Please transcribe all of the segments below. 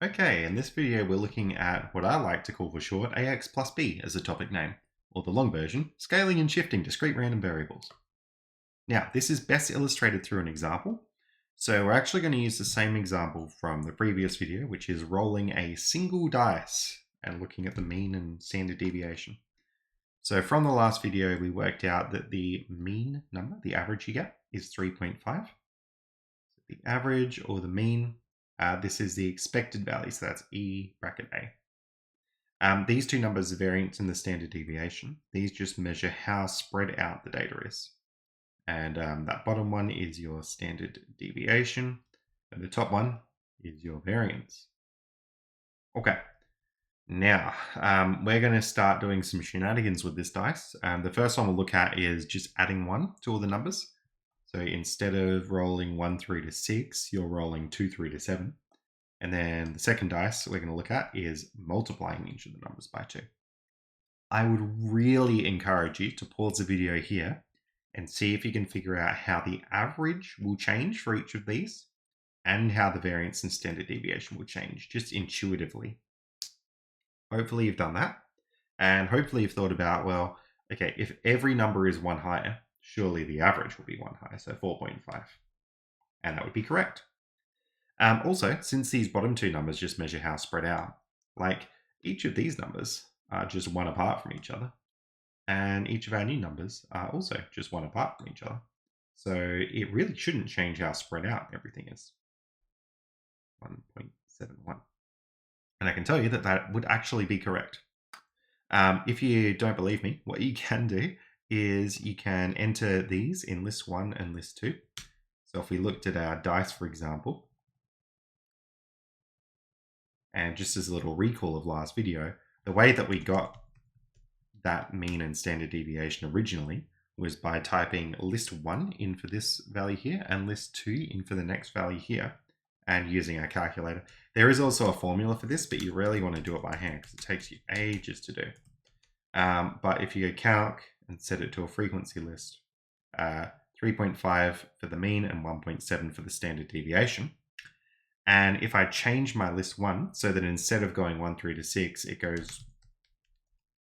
Okay, in this video we're looking at what I like to call for short aX+b as a topic name, or the long version, scaling and shifting discrete random variables. Now, this is best illustrated through an example. So we're actually going to use the same example from the previous video, which is rolling a single dice and looking at the mean and standard deviation. So from the last video, we worked out that the mean number, the average you get, is 3.5. The average or the mean, this is the expected value, so that's E bracket A. These two numbers are variance in the standard deviation. These just measure how spread out the data is. And that bottom one is your standard deviation, and the top one is your variance. Okay, now we're going to start doing some shenanigans with this dice. The first one we'll look at is just adding 1 to all the numbers. So instead of rolling 1 through to 6, you're rolling 2 through to 7. And then the second dice we're going to look at is multiplying each of the numbers by 2. I would really encourage you to pause the video here and see if you can figure out how the average will change for each of these and how the variance and standard deviation will change, just intuitively. Hopefully you've done that. And hopefully you've thought about, well, okay, if every number is 1 higher, surely the average will be 1 higher, so 4.5. And that would be correct. Also, since these bottom two numbers just measure how spread out, like each of these numbers are just 1 apart from each other. And each of our new numbers are also just 1 apart from each other. So it really shouldn't change how spread out everything is. 1.71. And I can tell you that that would actually be correct. If you don't believe me, what you can do is you can enter these in list 1 and list 2. So if we looked at our dice, for example, and just as a little recall of last video, the way that we got that mean and standard deviation originally was by typing list 1 in for this value here and list 2 in for the next value here and using our calculator. There is also a formula for this, but you really want to do it by hand because it takes you ages to do. But if you go calc and set it to a frequency list, 3.5 for the mean and 1.7 for the standard deviation. And if I change my list 1 so that instead of going 1 through to 6, it goes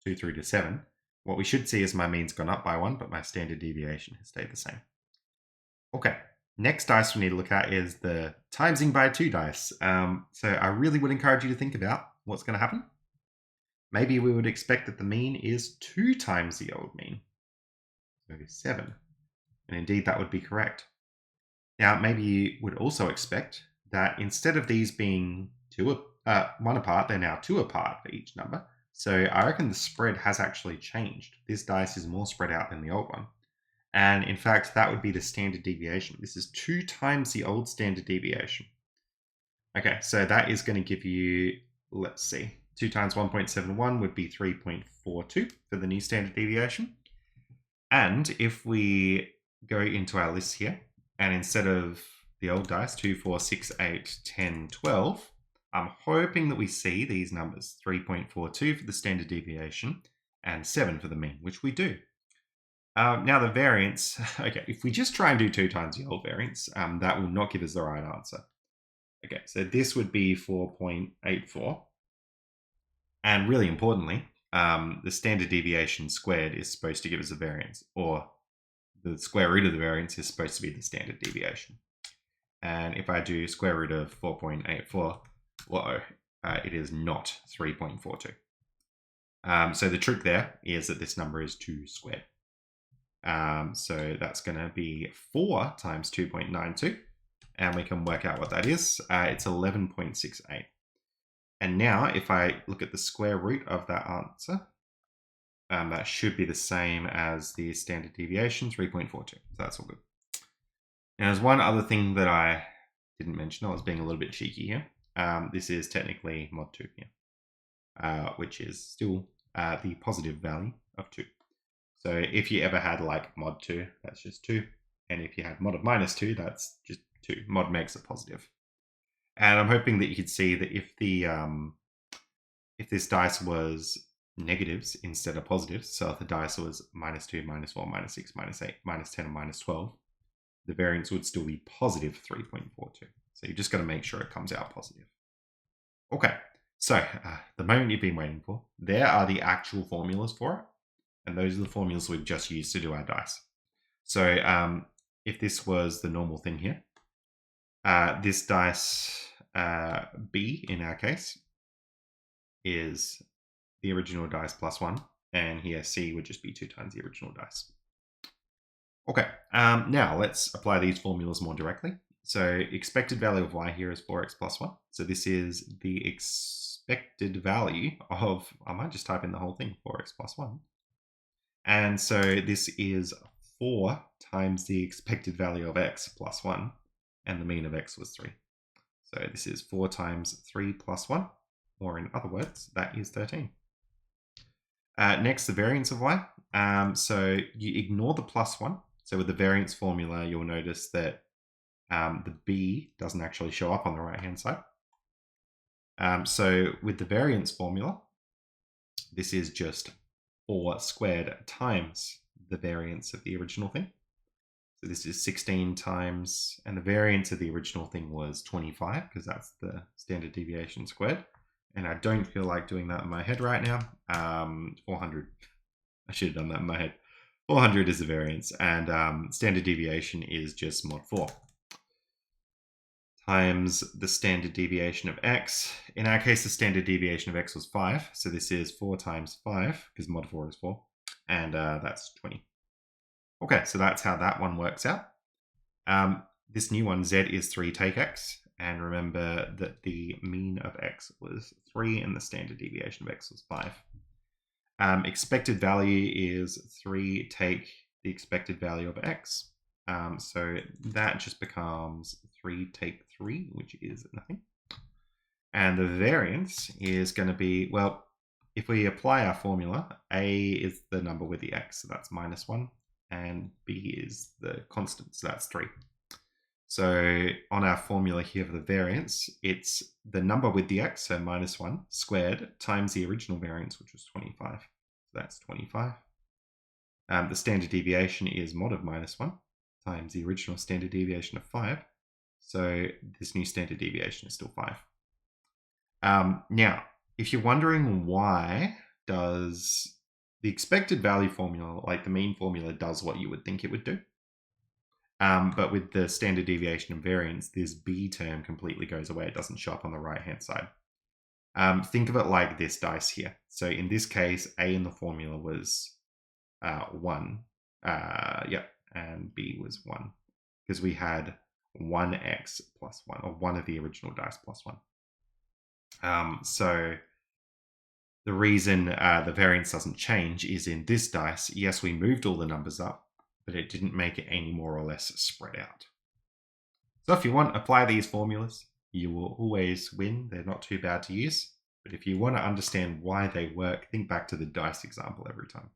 2 through to 7, what we should see is my mean's gone up by 1, but my standard deviation has stayed the same. Okay, next dice we need to look at is the timesing by 2 dice. So I really would encourage you to think about what's going to happen. Maybe we would expect that the mean is 2 times the old mean, so 7. And indeed, that would be correct. Now, maybe you would also expect that instead of these being 1 apart, they're now 2 apart for each number. So I reckon the spread has actually changed. This dice is more spread out than the old one. And in fact, that would be the standard deviation. This is 2 times the old standard deviation. Okay, so that is going to give you, let's see, 2 times 1.71 would be 3.42 for the new standard deviation. And if we go into our list here, and instead of the old dice, 2, 4, 6, 8, 10, 12, I'm hoping that we see these numbers, 3.42 for the standard deviation and 7 for the mean, which we do. Now the variance, okay, if we just try and do 2 times the old variance, that will not give us the right answer. Okay, so this would be 4.84. And really importantly, the standard deviation squared is supposed to give us a variance, or the square root of the variance is supposed to be the standard deviation. And if I do square root of 4.84, it is not 3.42. So the trick there is that this number is 2 squared. So that's going to be 4 times 2.92, and we can work out what that is. It's 11.68. And now if I look at the square root of that answer, that should be the same as the standard deviation, 3.42. So that's all good. Now, there's one other thing that I didn't mention. I was being a little bit cheeky here. This is technically mod 2 here, which is still the positive value of 2. So if you ever had like mod 2, that's just 2. And if you had mod of minus 2, that's just 2. Mod makes it positive. And I'm hoping that you could see that if this dice was negatives instead of positives, so if the dice was minus 2, minus 4, minus 6, minus 8, minus 10, and minus 12, the variance would still be positive 3.42. So you just got to make sure it comes out positive. Okay, so the moment you've been waiting for, there are the actual formulas for it. And those are the formulas we've just used to do our dice. So if this was the normal thing here, this dice B in our case is the original dice plus 1. And here C would just be 2 times the original dice. Okay, now let's apply these formulas more directly. So expected value of y here is 4x plus 1. So this is the expected value of, I might just type in the whole thing, 4x plus 1. And so this is 4 times the expected value of x plus 1, and the mean of x was 3. So this is 4 times 3 plus 1, or in other words, that is 13. Next, the variance of y. So you ignore the plus 1. So with the variance formula, you'll notice that the b doesn't actually show up on the right-hand side. So with the variance formula, this is just 4 squared times the variance of the original thing. So this is 16 times, and the variance of the original thing was 25, because that's the standard deviation squared. And I don't feel like doing that in my head right now. 400. I should have done that in my head. 400 is the variance, and standard deviation is just mod 4 times the standard deviation of x. In our case, the standard deviation of x was 5. So this is 4 times 5, because mod 4 is 4. And that's 20. Okay, so that's how that one works out. This new one, z is 3 take x. And remember that the mean of x was 3 and the standard deviation of x was 5. Expected value is 3 take the expected value of x. So that just becomes 3 take 3, which is nothing. And the variance is going to be, well, if we apply our formula, a is the number with the x, so that's -1, and b is the constant, so that's 3. So on our formula here for the variance, it's the number with the x, so -1, squared, times the original variance, which was 25. So that's 25. The standard deviation is mod of -1 times the original standard deviation of 5. So this new standard deviation is still 5. Now, if you're wondering why does the expected value formula, like the mean formula, does what you would think it would do. But with the standard deviation and variance, this b term completely goes away. It doesn't show up on the right-hand side. Think of it like this dice here. So in this case, a in the formula was 1. And b was 1. Because we had 1x plus 1, or one of the original dice plus 1. So the reason the variance doesn't change is in this dice, yes, we moved all the numbers up, but it didn't make it any more or less spread out. So if you want to apply these formulas, you will always win. They're not too bad to use. But if you want to understand why they work, think back to the dice example every time.